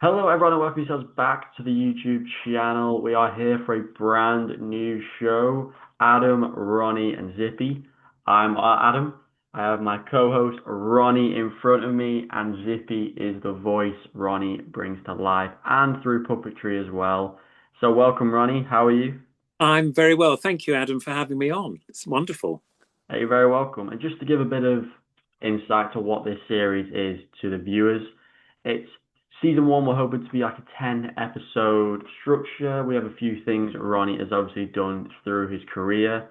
Hello, everyone, and welcome yourselves back to the YouTube channel. We are here for a brand new show. Adam, Ronnie, and Zippy. I'm Adam. I have my co-host Ronnie in front of me, and Zippy is the voice Ronnie brings to life and through puppetry as well. So, welcome, Ronnie. How are you? I'm very well. Thank you, Adam, for having me on. It's wonderful. You're very welcome. And just to give a bit of insight to what this series is to the viewers, it's season one. We're hoping to be like a 10 episode structure. We have a few things Ronnie has obviously done through his career.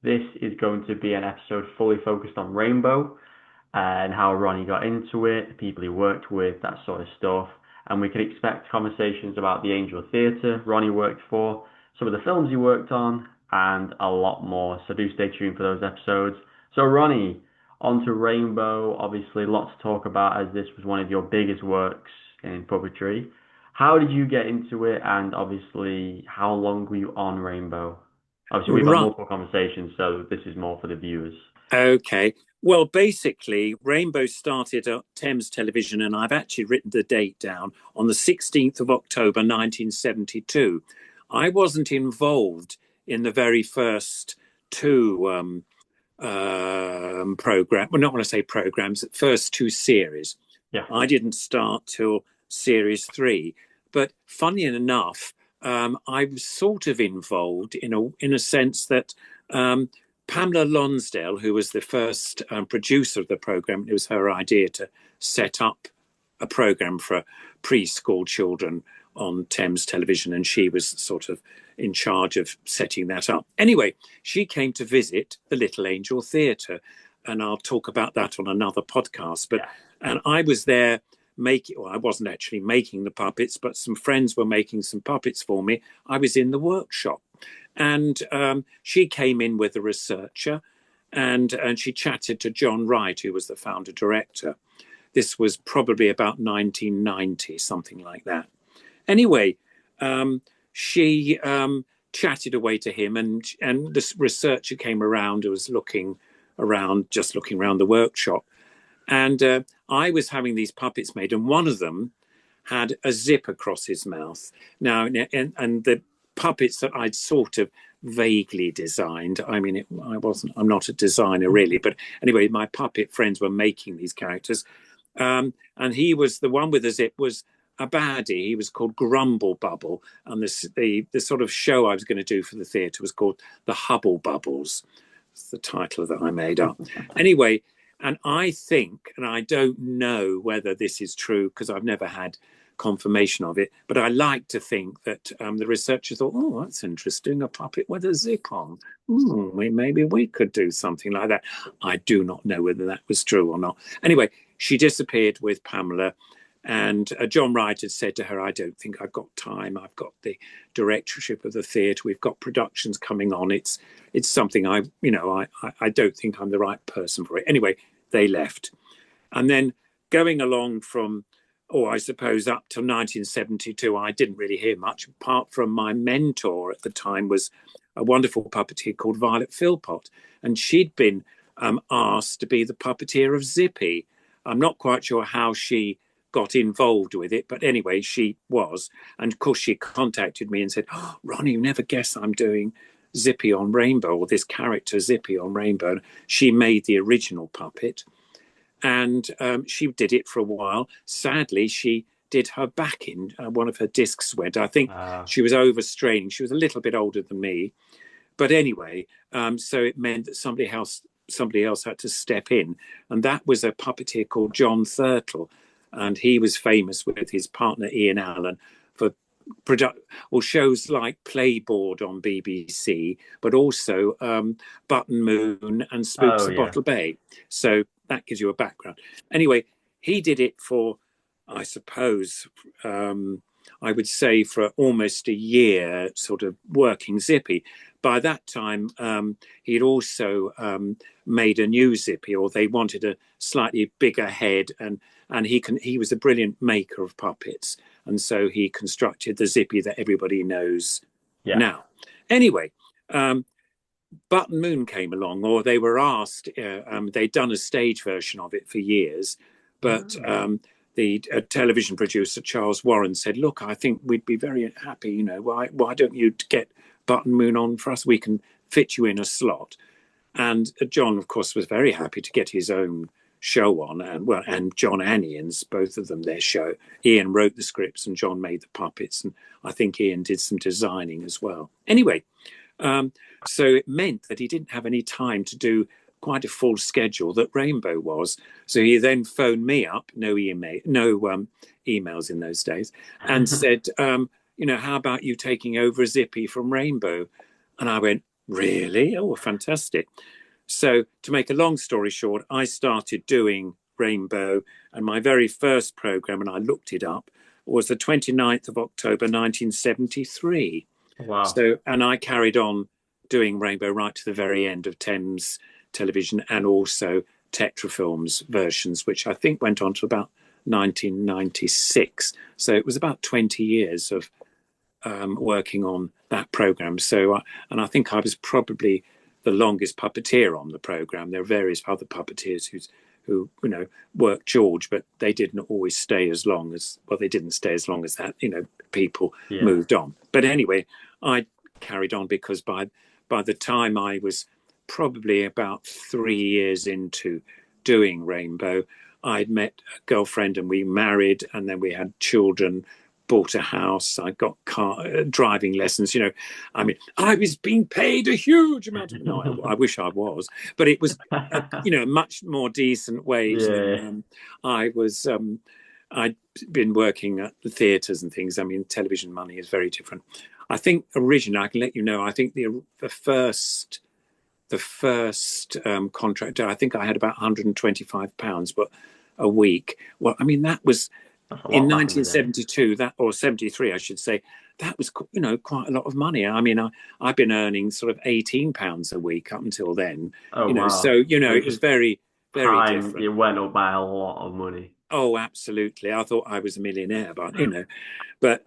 This is going to be an episode fully focused on Rainbow and how Ronnie got into it, the people he worked with, that sort of stuff. And we can expect conversations about the Angel Theatre Ronnie worked for, some of the films he worked on, and a lot more. So do stay tuned for those episodes. So Ronnie, on to Rainbow. Obviously, lots to talk about as this was one of your biggest works in puppetry. How did you get into it, and obviously, how long were you on Rainbow? Obviously, we've had Right. multiple conversations, so this is more for the viewers. Okay. Well, basically, Rainbow started at Thames Television, and I've actually written the date down on the 16th of October, 1972. I wasn't involved in the very first two program. Well, not when I say programs, the first two series. Yeah. I didn't start till series 3, but funny enough, I was sort of involved in a sense that um, Pamela Lonsdale, who was the first producer of the program, it was her idea to set up a program for preschool children on Thames Television, and she was sort of in charge of setting that up. Anyway, she came to visit the Little Angel Theatre, and I'll talk about that on another podcast. But Yeah. and I was there making. Well, I wasn't actually making the puppets, but some friends were making some puppets for me. I was in the workshop, and she came in with a researcher, and she chatted to John Wright, who was the founder director. This was probably about 1990, something like that. Anyway, she chatted away to him, and this researcher came around who was looking around, just looking around the workshop. And I was having these puppets made, and one of them had a zip across his mouth. Now, and the puppets that I'd sort of vaguely designed. I mean, I'm not a designer really, but anyway, my puppet friends were making these characters. And he was the one with the zip was a baddie. He was called Grumble Bubble, and the sort of show I was going to do for the theatre was called the Hubble Bubbles. It's the title that I made up. Anyway, and I think, and I don't know whether this is true because I've never had confirmation of it, but I like to think that the researchers thought, oh, that's interesting, a puppet with a zip on. Maybe we could do something like that. I do not know whether that was true or not. Anyway, she disappeared with Pamela. And John Wright had said to her, I don't think I've got time. I've got the directorship of the theatre. We've got productions coming on. It's something I don't think I'm the right person for it. Anyway, they left. And then going along from, I suppose up to 1972, I didn't really hear much apart from my mentor at the time was a wonderful puppeteer called Violet Philpott. And she'd been asked to be the puppeteer of Zippy. I'm not quite sure how she got involved with it, but anyway, she was. And of course, she contacted me and said, oh, Ronnie, you never guess I'm doing Zippy on Rainbow, or this character Zippy on Rainbow. And she made the original puppet, and she did it for a while. Sadly, she did her back in. One of her discs went. I think Uh, she was overstraining. She was a little bit older than me, but anyway, so it meant that somebody else had to step in, and that was a puppeteer called John Thurtle, and he was famous with his partner Ian Allen for shows like Playboard on BBC, but also Button Moon and Spooks oh of yeah. Bottle Bay. So that gives you a background. Anyway, he did it for, I suppose, I would say for almost a year, sort of working Zippy. By that time, he'd also made a new Zippy, or they wanted a slightly bigger head, and he was a brilliant maker of puppets, and so he constructed the Zippy that everybody knows Yeah. now. Anyway, um, Button Moon came along, or they were asked. They'd done a stage version of it for years, but Oh. the television producer Charles Warren said, "Look, I think we'd be very happy. You know, why don't you get Button Moon on for us? We can fit you in a slot." And John, of course, was very happy to get his own show on, and John and Ian's, both of them, their show. Ian wrote the scripts and John made the puppets, and I think Ian did some designing as well. Anyway, so it meant that he didn't have any time to do quite a full schedule that Rainbow was. So he then phoned me up, no emails in those days, and said, how about you taking over Zippy from Rainbow? And I went, really? Oh, fantastic. So to make a long story short, I started doing Rainbow, and my very first program, and I looked it up, was the 29th of October 1973. Wow. So, and I carried on doing Rainbow right to the very end of Thames Television, and also Tetrafilm's versions, which I think went on to about 1996. So it was about 20 years of working on that program. So, and I think I was probably the longest puppeteer on the program. There are various other puppeteers who worked George, but they didn't always stay as long as, well, they didn't stay as long as that. People moved on. But anyway, I carried on because by the time I was probably about 3 years into doing Rainbow, I'd met a girlfriend and we married, and then we had children, bought a house. I got driving lessons. I mean, I was being paid a huge amount of. No, I wish I was, but it was, a much more decent wage than I was. I'd been working at the theatres and things. I mean, television money is very different. I think originally, I can let you know, I think the first contract, I think I had about £125 but a week. Well, I mean, that was in 1972, or 73, I should say. That was, quite a lot of money. I mean, I've been earning sort of £18 a week up until then. Wow. So it was very, very different. It went up by a lot of money. Oh, absolutely. I thought I was a millionaire, but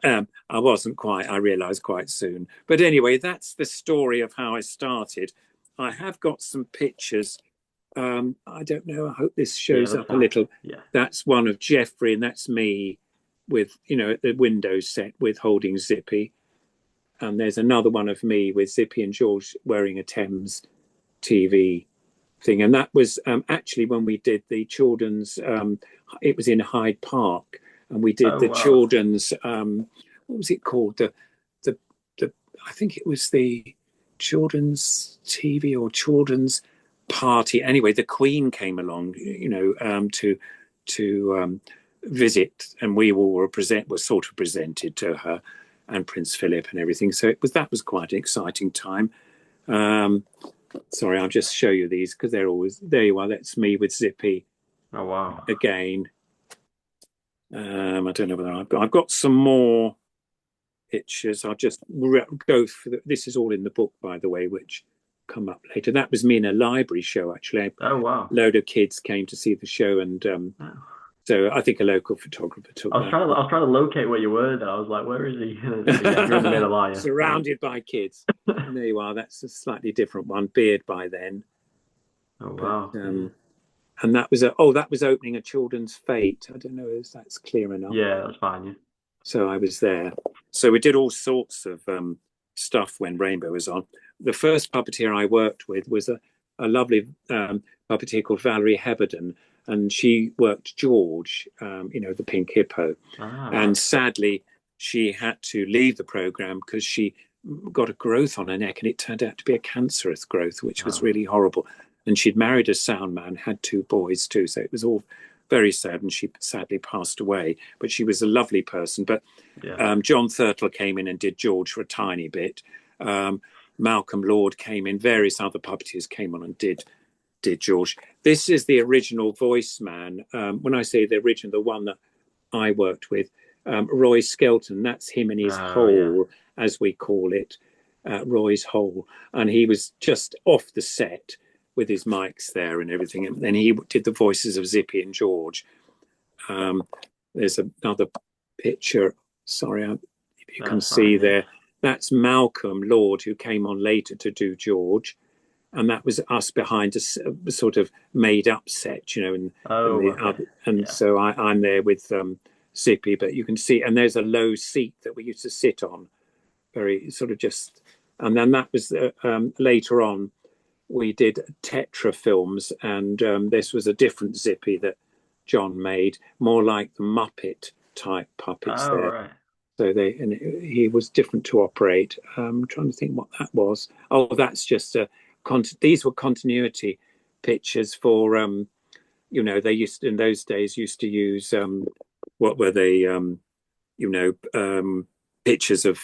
I wasn't quite. I realised quite soon. But anyway, that's the story of how I started. I have got some pictures. I don't know. I hope this shows up a little. Yeah. That's one of Jeffrey, and that's me with, at the Windows set with holding Zippy. And there's another one of me with Zippy and George wearing a Thames TV thing. And that was actually when we did the children's, it was in Hyde Park, and we did children's, what was it called? I think it was the children's TV or children's party. Anyway, the Queen came along, to visit, and we all were sort of presented to her, and Prince Philip and everything. So that was quite an exciting time. Sorry, I'll just show you these because they're always there. You are. That's me with Zippy. Oh wow! Again, I don't know whether I've got some more pictures. I'll just go for this. Is all in the book, by the way, which come up later. That was me in a library show, actually. Oh wow! A load of kids came to see the show, and so I think a local photographer took. I was trying to locate where you were. Though. I was like, where is he? You're in the middle, are you? Surrounded by kids. And there you are. That's a slightly different one. Beard by then. Oh wow! But, and that was opening a Children's Fate. I don't know if that's clear enough. Yeah, that's fine. Yeah. So I was there. So we did all sorts of stuff when Rainbow was on. The first puppeteer I worked with was a lovely puppeteer called Valerie Heberden, and she worked George, the pink hippo. And sadly, she had to leave the program because she got a growth on her neck, and it turned out to be a cancerous growth, which was really horrible. And she'd married a sound man, had 2 boys too, so it was all very sad, and she sadly passed away. But she was a lovely person. But John Thurtle came in and did George for a tiny bit. Malcolm Lord came in. Various other puppeteers came on and did George. This is the original voice man. When I say the original, the one that I worked with, Roy Skelton. That's him in his hole, as we call it, Roy's hole. And he was just off the set with his mics there and everything. And then he did the voices of Zippy and George. There's another picture. Sorry, if you can see there. That's Malcolm Lord, who came on later to do George. and that was us behind a sort of made up set, and Oh, the okay. other, and Yeah. so I'm there with Zippy, but you can see, and there's a low seat that we used to sit on, very sort of just, and then that was later on. We did Tetra films, and this was a different Zippy that John made, more like the Muppet type puppets Oh, there. right. So he was different to operate. I'm trying to think what that was. Oh, that's just these were continuity pictures for they used in those days used to use what were they you know pictures of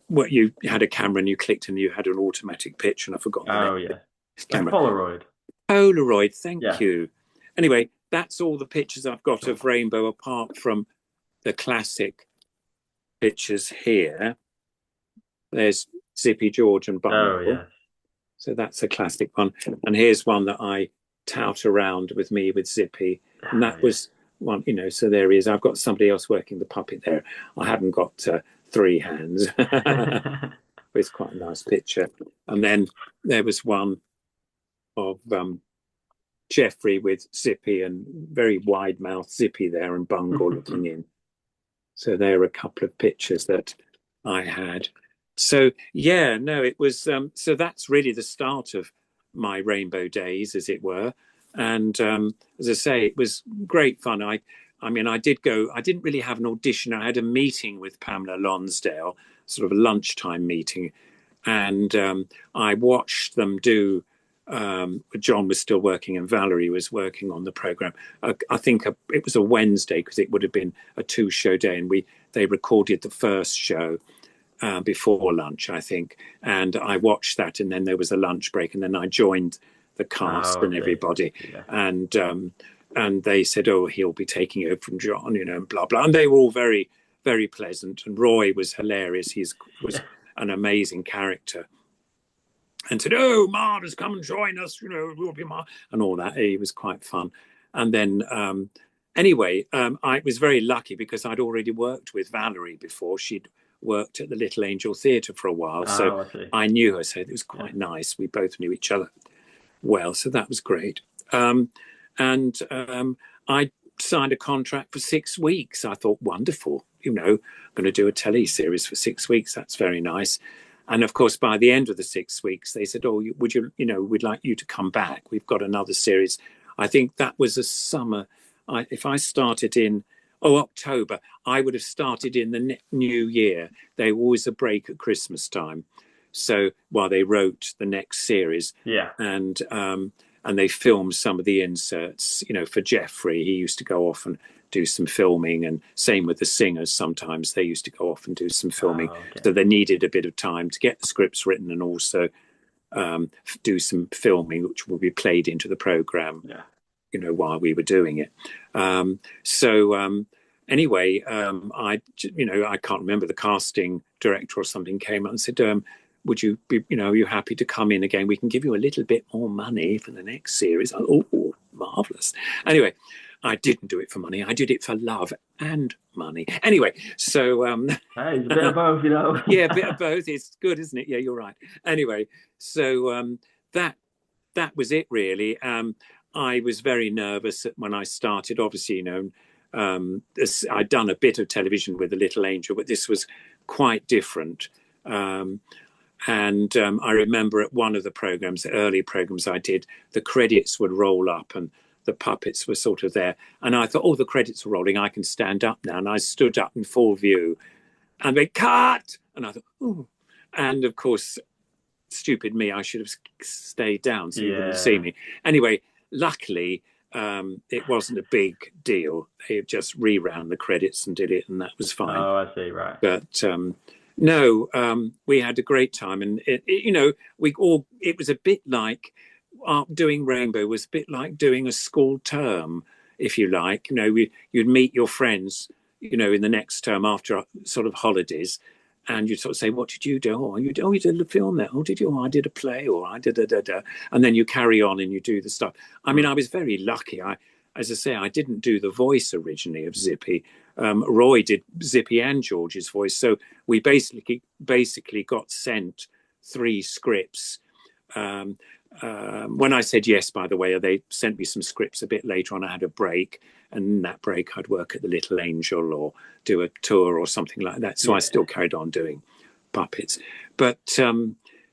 what you had a camera and you clicked and you had an automatic picture, and I've forgotten the name Oh, of yeah. the Like camera. Polaroid. Polaroid, thank Yeah. you. Anyway, that's all the pictures I've got of Rainbow, apart from the classic pictures here. There's Zippy, George, and Oh, Bungle. yes. So that's a classic one. And here's one that I tout around with me with Zippy. And Oh, that yeah. was one, so there he is. I've got somebody else working the puppet there. I haven't got three hands. It's quite a nice picture. And then there was one of Jeffrey with Zippy, and very wide mouth Zippy there, and Bungle looking in. So there are a couple of pictures that I had. So yeah, no, it was so that's really the start of my rainbow days, as it were. And as I say, it was great fun. I mean, I did go. I didn't really have an audition. I had a meeting with Pamela Lonsdale, sort of a lunchtime meeting, and I watched them do. John was still working and Valerie was working on the program. I think it was a Wednesday, because it would have been a two-show day, and they recorded the first show before lunch, I think, and I watched that, and then there was a lunch break, and then I joined the cast Oh, and I see. everybody, Yeah. and they said, "Oh, he'll be taking over from John," and blah blah, and they were all very very pleasant, and Roy was hilarious. He was an amazing character, and said, "Oh, Martha's come and join us, we'll be Mar," and all that. It was quite fun. And then, anyway, I was very lucky because I'd already worked with Valerie before. She'd worked at the Little Angel Theatre for a while, so Oh, I see. I knew her. So it was Yeah. quite nice. We both knew each other well, so that was great. And I signed a contract for 6 weeks. I thought, wonderful, I'm going to do a telly series for 6 weeks. That's very nice. And of course, by the end of the 6 weeks, they said, "Oh, would you, we'd like you to come back. We've got another series." I think that was a summer. If I started in October, I would have started in the new year. They always a break at Christmas time, so while they wrote the next series, Yeah. and they filmed some of the inserts, for Jeffrey. He used to go off and do some filming, and same with the singers. Sometimes they used to go off and do some filming, Oh, okay. so they needed a bit of time to get the scripts written and also do some filming, which will be played into the program, Yeah. while we were doing it. So anyway, I can't remember, the casting director or something came up and said, "Would you be, are you happy to come in again? We can give you a little bit more money for the next series." Oh, marvelous. Anyway, I didn't do it for money. I did it for love and money. Anyway, so Hey, it's a bit of both, you know. yeah, a bit of both. It's good, isn't it? Yeah, you're right. Anyway, so that that was it really. I was very nervous when I started. Obviously, I'd done a bit of television with a Little Angel, but this was quite different. Um, and I remember at one of the programs, the early programs I did, the credits would roll up and the puppets were sort of there. And I thought, oh, the credits are rolling. I can stand up now. And I stood up in full view and they cut. And I thought, oh. And of course, stupid me, I should have stayed down so you wouldn't see Yeah. me. Anyway, luckily, it wasn't a big deal. They just reran the credits and did it, and that was fine. Oh, I see. Right. But no, we had a great time, and we all. It was a bit like doing Rainbow was a bit like doing a school term, if you like. You'd meet your friends, in the next term after sort of holidays, and you'd sort of say, "What did you do? You did a film there. Oh, did you? Oh, I did a play, or I did da." And then you carry on and you do the stuff. I mean, Hmm. I was very lucky. As I say, I didn't do the voice originally of Zippy. Roy did Zippy and George's voice, so we basically got sent 3 scripts. When I said yes, by the way, they sent me some scripts a bit later on. I had a break, and in that break I'd work at the Little Angel or do a tour or something like that. So I still carried on doing puppets. But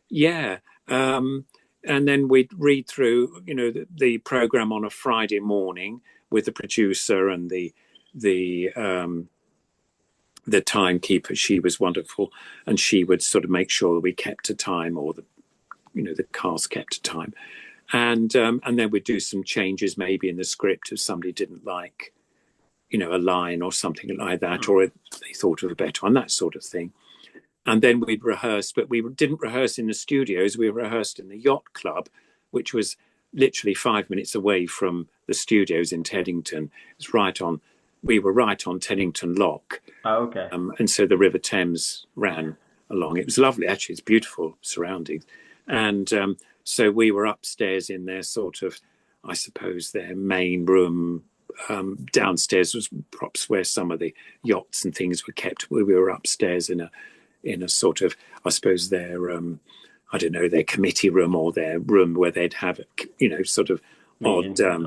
yeah, and then we'd read through, the program on a Friday morning with the producer and the timekeeper. She was wonderful, and she would sort of make sure that we kept to time, or the cast kept to time, and then we'd do some changes maybe in the script if somebody didn't like, a line or something like that, or they thought of a better one, that sort of thing. And then we'd rehearse, but we didn't rehearse in the studios. We rehearsed in the Yacht Club, which was literally 5 minutes away from the studios in Teddington. It was we were right on Teddington Lock. Oh, okay. And so the River Thames ran along. It was lovely, actually. It's beautiful surroundings. And so we were upstairs in their sort of, I suppose, their main room. Downstairs was perhaps where some of the yachts and things were kept. We were upstairs in a sort of, I suppose, their I don't know, their committee room, or their room where they'd have, sort of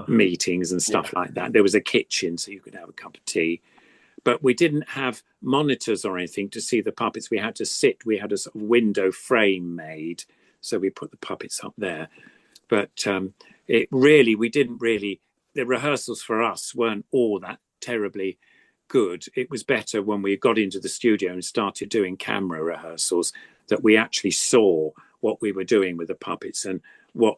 meetings and stuff like that. There was a kitchen, so you could have a cup of tea. But we didn't have monitors or anything to see the puppets. We had to sit. We had a sort of window frame made, so we put the puppets up there. But we didn't really. The rehearsals for us weren't all that terribly good. It was better when we got into the studio and started doing camera rehearsals, that we actually saw what we were doing with the puppets and what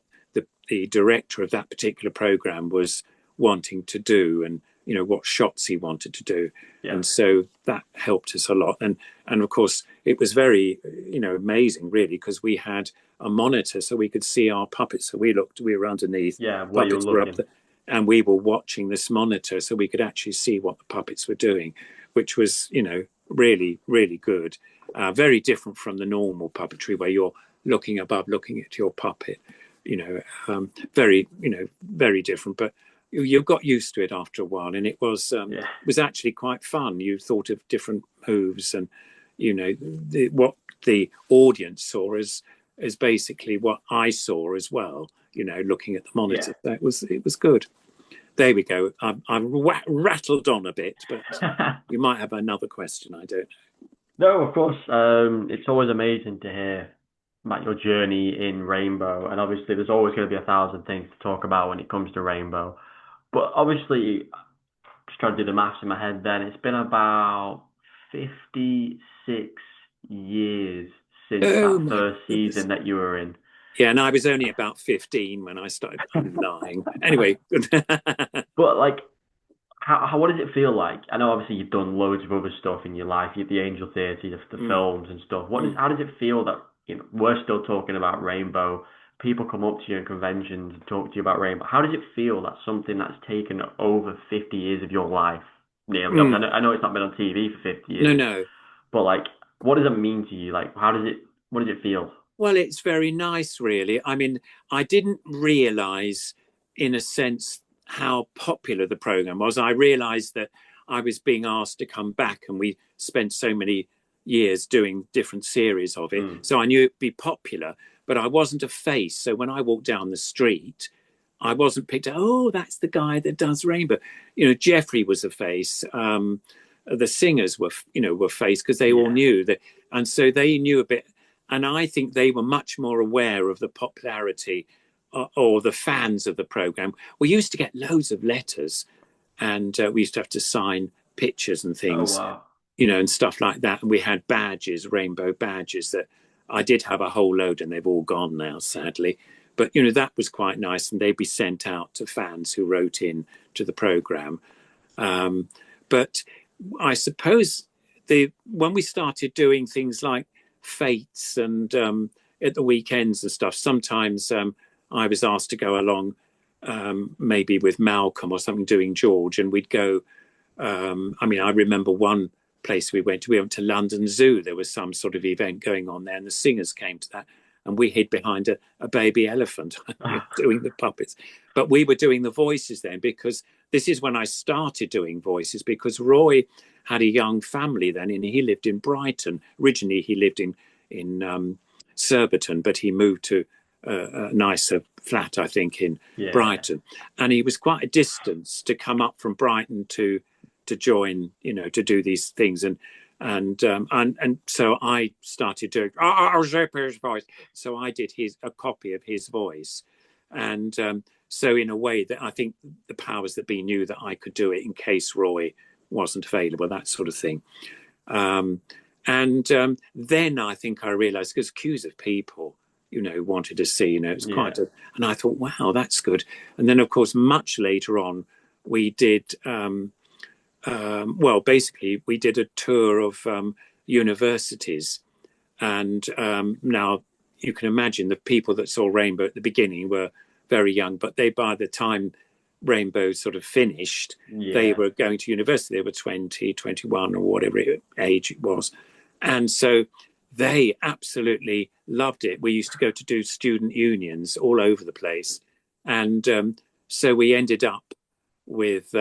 the director of that particular program was wanting to do, and what shots he wanted to do. And so that helped us a lot. And of course it was very amazing, really, because we had a monitor so we could see our puppets. So we were underneath, what you were puppets looking. were up there, and we were watching this monitor so we could actually see what the puppets were doing, which was really, really good. Very different from the normal puppetry where you're looking above, looking at your puppet. Very very different, but you got used to it after a while, and it was actually quite fun. You thought of different moves, and what the audience saw is basically what I saw as well, looking at the monitor. It was good. There we go. I'm rattled on a bit, but you might have another question. I don't know. No, of course. It's always amazing to hear about your journey in Rainbow, and obviously there's always going to be 1,000 things to talk about when it comes to Rainbow. But obviously, just trying to do the maths in my head, then it's been about 56 years since Oh that my first goodness. season that you were in. Yeah, and I was only about 15 when I started. I'm lying. Anyway. But like, what does it feel like? I know obviously you've done loads of other stuff in your life. You have the Angel Theatre, the films and stuff. How does it feel that we're still talking about Rainbow? People come up to you in conventions and talk to you about Rainbow. How does it feel that something that's taken over 50 years of your life, nearly? I know it's not been on TV for 50 years. No. But like, what does it mean to you? Like, what does it feel? Well, it's very nice, really. I mean, I didn't realise, in a sense, how popular the programme was. I realised that I was being asked to come back, and we spent so many years doing different series of it. So I knew it'd be popular, but I wasn't a face. So when I walked down the street, I wasn't picked up. Oh, that's the guy that does Rainbow. Jeffrey was a face. The singers were face, because they all knew that, and so they knew a bit. And I think they were much more aware of the popularity or the fans of the programme. We used to get loads of letters, and we used to have to sign pictures and things, Oh, wow. And stuff like that. And we had badges, rainbow badges, that I did have a whole load, and they've all gone now, sadly. But, that was quite nice. And they'd be sent out to fans who wrote in to the programme. But I suppose when we started doing things like fates and at the weekends and stuff, sometimes I was asked to go along, maybe with Malcolm or something, doing George, and we'd go. I remember one place we went to London Zoo. There was some sort of event going on there, and the singers came to that, and we hid behind a baby elephant doing the puppets. But we were doing the voices then, because this is when I started doing voices, because Roy had a young family then, and he lived in Brighton. Originally, he lived in Surbiton, but he moved to a nicer flat, I think, in Yeah. Brighton, and he was quite a distance to come up from Brighton to join, to do these things, and so I started doing Zippy's voice. So I did a copy of his voice, and so in a way that I think the powers that be knew that I could do it in case Roy wasn't available, that sort of thing. Um, and then I think I realised because queues of people, wanted to see, it's Yeah. and I thought, wow, that's good. And then, of course, much later on, we did, well, basically, we did a tour of universities. And now you can imagine the people that saw Rainbow at the beginning were very young, but by the time Rainbow sort of finished, they Yeah. were going to university. They were 20, 21, or whatever age it was. And so they absolutely loved it. We used to go to do student unions all over the place. And so we ended up with,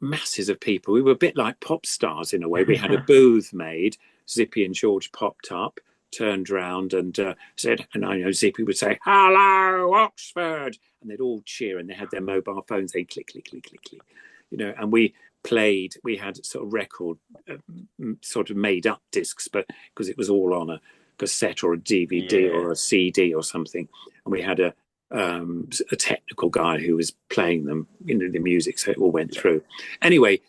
masses of people. We were a bit like pop stars in a way. We had a booth made. Zippy and George popped up, turned round and said, and I know Zippy would say, "Hello, Oxford," and they'd all cheer, and they had their mobile phones. They'd click, click, click, click, click, and we played. We had sort of record, sort of made up discs, but because it was all on a cassette or a DVD Yeah. or a CD or something, and we had a technical guy who was playing them, the music, so it all went Yeah. through. Anyway,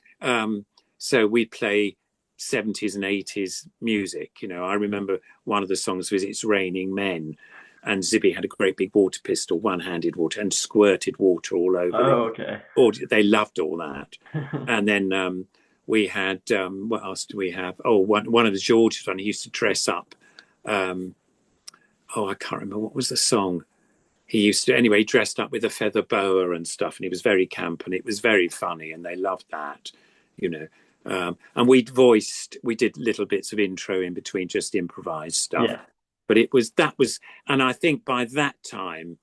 so we play 70s and 80s music. I remember one of the songs was "It's Raining Men," and Zippy had a great big water pistol, one-handed water, and squirted water all over it. Oh, okay. They loved all that. And then we had, what else do we have? Oh, one of the Georges one, he used to dress up. I can't remember, what was the song? He used to, anyway, he dressed up with a feather boa and stuff, and he was very camp, and it was very funny, and they loved that, you know. And we did little bits of intro in between, just improvised stuff. Yeah. But and I think by that time,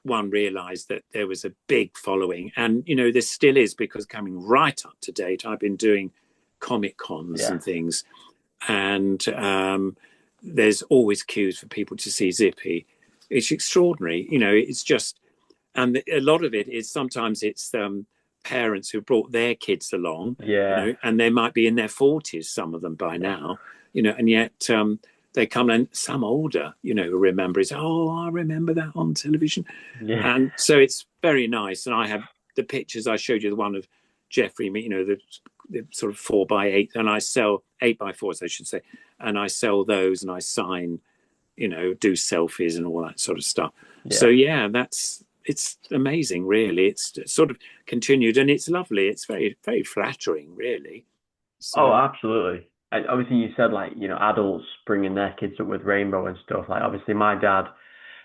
one realized that there was a big following. And, there still is, because coming right up to date, I've been doing Comic Cons Yeah. and things. And there's always queues for people to see Zippy. It's extraordinary. It's just, and a lot of it is sometimes it's parents who brought their kids along, Yeah. and they might be in their 40s, some of them by Yeah. now, and yet they come, and some older, who remember is, oh, I remember that on television. Yeah. And so it's very nice. And I have the pictures I showed you, the one of Jeffrey, the sort of 4x8, and I sell 8x4s, I should say, and I sell those, and I sign, do selfies and all that sort of stuff. Yeah. So yeah, it's amazing, really. It's sort of continued, and it's lovely. It's very, very flattering, really. Oh, So absolutely. And obviously, you said like, adults bringing their kids up with Rainbow and stuff. Like, obviously, my dad,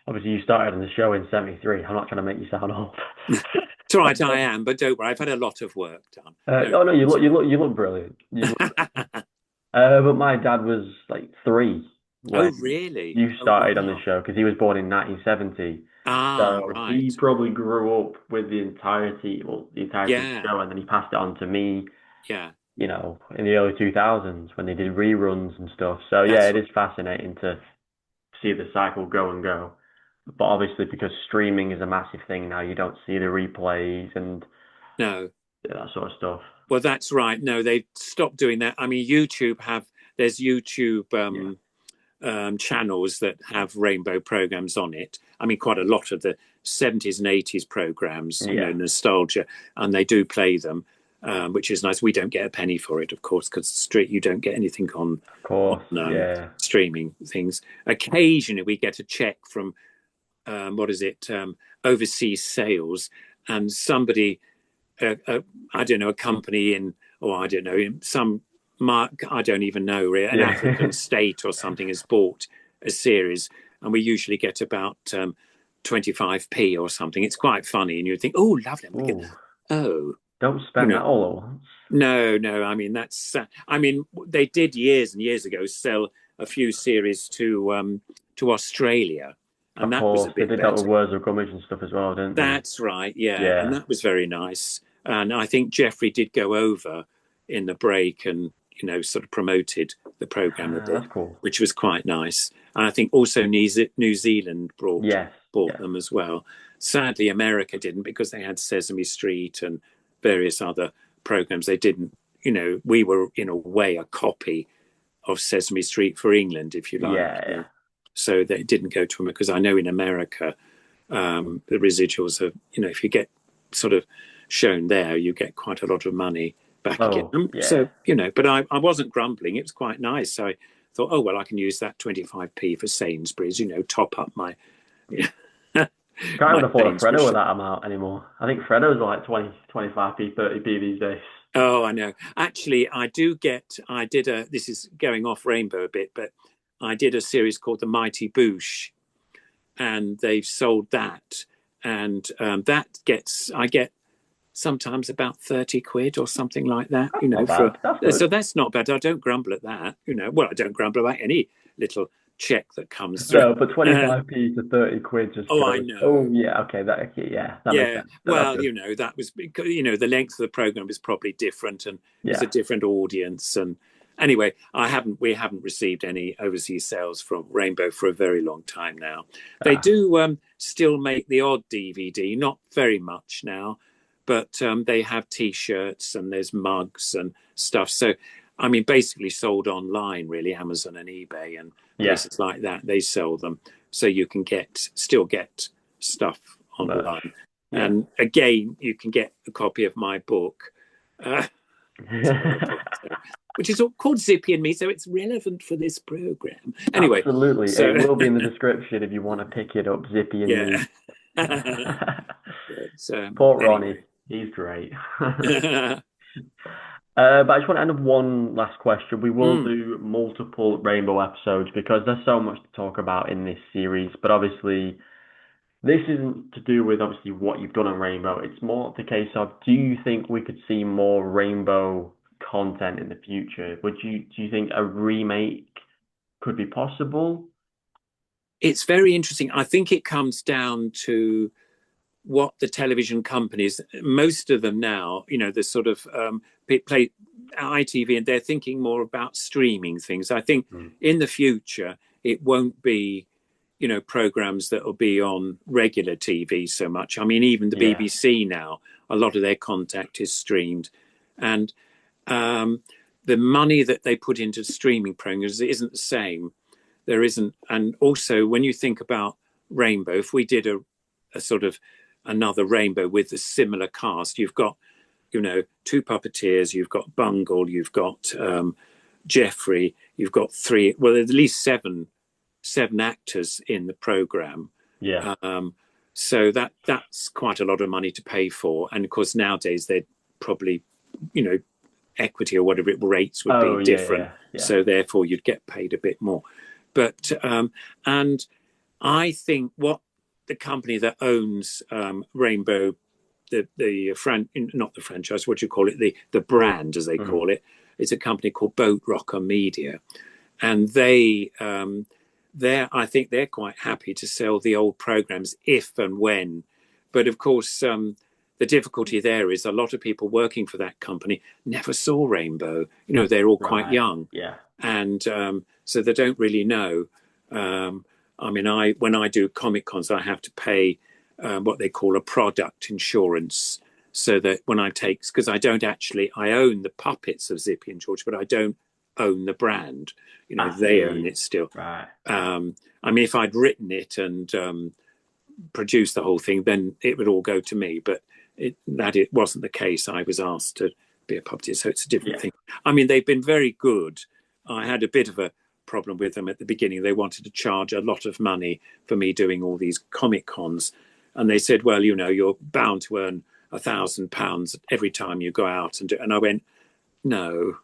obviously, you started on the show in '73. I'm not trying to make you sound old. it's all right, I am, but don't worry, I've had a lot of work done. Oh no, you look brilliant. But my dad was like 3 Oh, when really? you Oh, started on the wow. show because he was born in 1970. Ah, So he right. probably grew up with the entirety of the Yeah, show, and then he passed it on to me, yeah, in the early 2000s when they did reruns and stuff. So yeah, that's it right. is fascinating to see the cycle go and go. But obviously, because streaming is a massive thing now, you don't see the replays and No, that sort of stuff. well, that's right. No, they've stopped doing that. I mean, there's YouTube Yeah, channels that have Rainbow programs on it. I mean, quite a lot of the 70s and 80s programs, yeah, nostalgia, and they do play them, which is nice. We don't get a penny for it, of course, because you don't get anything on of course, yeah, streaming things. Occasionally, we get a check from what is it, overseas sales, and somebody, I don't know, a company or I don't know, in some mark, I don't even know, an yeah, African state or something has bought a series, and we usually get about 25p or something. It's quite funny, and you think, oh, lovely. Ooh, Oh, don't you spend know, that all at once. no, no. I mean, I mean, they did years and years ago sell a few series to Australia, and Of that was a course, they bit did that with better. Words of Gummidge and stuff as well, didn't they? That's right, yeah, and Yeah, that was very nice. And I think Jeffrey did go over in the break, and sort of promoted the program a bit, That's cool. which was quite nice. And I think also New Zealand Yes, bought yes. them as well. Sadly, America didn't, because they had Sesame Street and various other programs. They didn't, we were in a way a copy of Sesame Street for England, if you like. Yeah, yeah. So they didn't go to them, because I know in America, the residuals are, if you get sort of shown there, you get quite a lot of money back again. Oh, yeah. So, but I wasn't grumbling. It was quite nice. I thought, oh, well, I can use that 25p for Sainsbury's, top up my Can't my even afford a Freddo Sainsbury's. with that amount anymore. I think Freddo's like 20, 25p, 30p these days. Oh, I know. Actually, this is going off Rainbow a bit, but I did a series called The Mighty Boosh, and they've sold that. And I get sometimes about 30 quid or something like that, That's not bad. That's so good. that's not bad. I don't grumble at that, well, I don't grumble about any little check that comes through. No, but 25p to 30 quid just Oh, I shows. Oh, know. yeah, okay, that makes Yeah, sense. That's well, good. that was because the length of the program was probably different, and it was a Yeah. different audience. And anyway, we haven't received any overseas sales from Rainbow for a very long time now. They Ah, do still make the odd DVD, not very much now, but they have T-shirts and there's mugs and stuff. So, I mean, basically sold online, really, Amazon and eBay and yeah. places like that. They sell them, so you can still get stuff Merch. online. Yeah. And again, you can get a copy of my book, uh, which is called Zippy and Me, so it's relevant for this program. Anyway, Absolutely. so It will be in the description if you want to pick it up, Zippy and yeah. me. But, Port Ronnie. anyway. He's great. But I just want to end with one last question. We will Mm, do multiple Rainbow episodes because there's so much to talk about in this series. But obviously, this isn't to do with obviously what you've done on Rainbow. It's more the case of, do you think we could see more Rainbow content in the future? Do you think a remake could be possible? it's very interesting. I think it comes down to what the television companies, most of them now, the sort of play ITV, and they're thinking more about streaming things. I think Mm. in the future it won't be, programs that will be on regular TV so much. I mean, even the Yeah. BBC now, a lot of their content is streamed, and the money that they put into streaming programs isn't the same. There isn't, and also when you think about Rainbow, if we did a sort of another Rainbow with a similar cast, you've got, two puppeteers, you've got Bungle, you've got Jeffrey, you've got three, well, at least seven actors in the program. Yeah. So that's quite a lot of money to pay for. And of course, nowadays they'd probably, equity or whatever rates would be Oh, yeah, different. yeah, yeah. So therefore, you'd get paid a bit more. But and I think what the company that owns Rainbow, not the franchise, what do you call it, the brand as they Mhm. call it, is a company called Boat Rocker Media, and I think they're quite happy to sell the old programs if and when. But of course, the difficulty there is a lot of people working for that company never saw Rainbow. They're all quite Right. young, Yeah. and so they don't really know. I mean, when I do Comic Cons, I have to pay what they call a product insurance, so that when I take, because I own the puppets of Zippy and George, but I don't own the brand. I They own see. it still. Right. I mean, if I'd written it and produced the whole thing, then it would all go to me. But it wasn't the case. I was asked to be a puppeteer, so it's a different Yeah. thing. I mean, they've been very good. I had a bit of a problem with them at the beginning. They wanted to charge a lot of money for me doing all these Comic Cons, and they said, "Well, you're bound to earn £1,000 every time you go out and do." And I went, "No,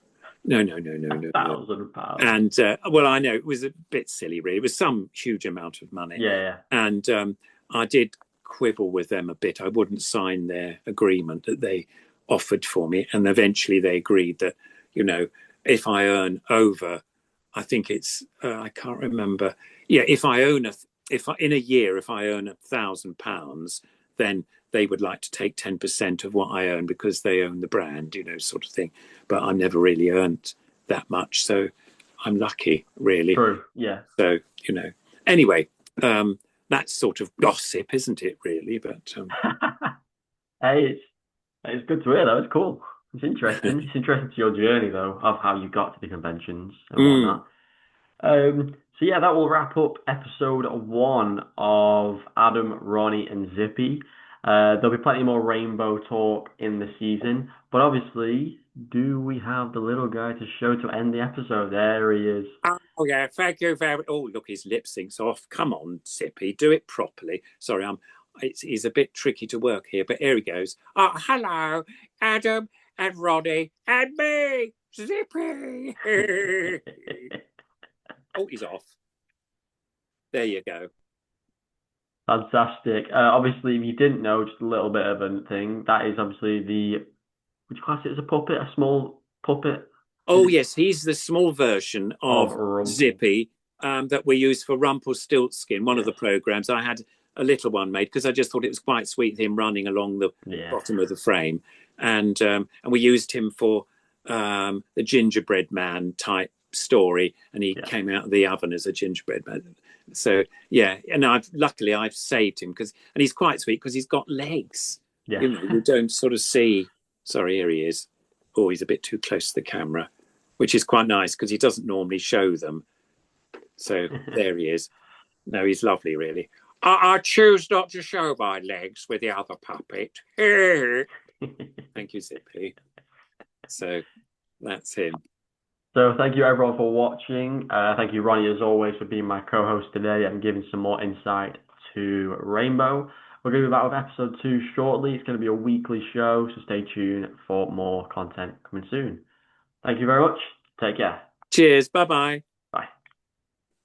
no, no, no, no, no, no." £1,000. And well, I know it was a bit silly, really. It was some huge amount of money, Yeah, yeah. and I did quibble with them a bit. I wouldn't sign their agreement that they offered for me, and eventually they agreed that, if I earn over, I think it's I can't remember. Yeah, if I, in a year, if I earn £1,000, then they would like to take 10% of what I earn because they own the brand, sort of thing. But I never really earned that much, so I'm lucky, really. True. Yeah. So, anyway, that's sort of gossip, isn't it, really? But Hey, it's good to hear though. It's cool. It's interesting. It's interesting to your journey though of how you got to the conventions and mm. whatnot. So yeah, that will wrap up episode one of Adam, Ronnie, and Zippy. There'll be plenty more rainbow talk in the season, but obviously, do we have the little guy to show to end the episode? There he is. Oh yeah, thank you very. Oh look, his lip sync's off. Come on, Zippy, do it properly. Sorry, he's a bit tricky to work here, but here he goes. Oh, hello, Adam and Ronnie and me, Zippy. Oh, he's off. There you go. Fantastic. Obviously, if you didn't know, just a little bit of a thing. That is obviously would you class it as a puppet, a small puppet? Is Oh it yes, he's the small version of of Rumple? Zippy that we use for Rumpelstiltskin, one of Yes. the programs. I had a little one made because I just thought it was quite sweet him running along the Yeah. bottom of the frame, and we used him for the gingerbread man type story, and he Yeah. came out of the oven as a gingerbread man. So yeah, and I've saved him and he's quite sweet because he's got legs. Yes. You don't sort of see. Sorry, here he is. Oh, he's a bit too close to the camera, which is quite nice because he doesn't normally show them. So there he is. No, he's lovely, really. I choose not to show my legs with the other puppet. Thank you, Zippy. So that's him. So thank you everyone for watching. Thank you, Ronnie, as always, for being my co-host today and giving some more insight to Rainbow. We're going to be back with episode two shortly. It's going to be a weekly show, so stay tuned for more content coming soon. Thank you very much. Take care. Cheers. Bye bye.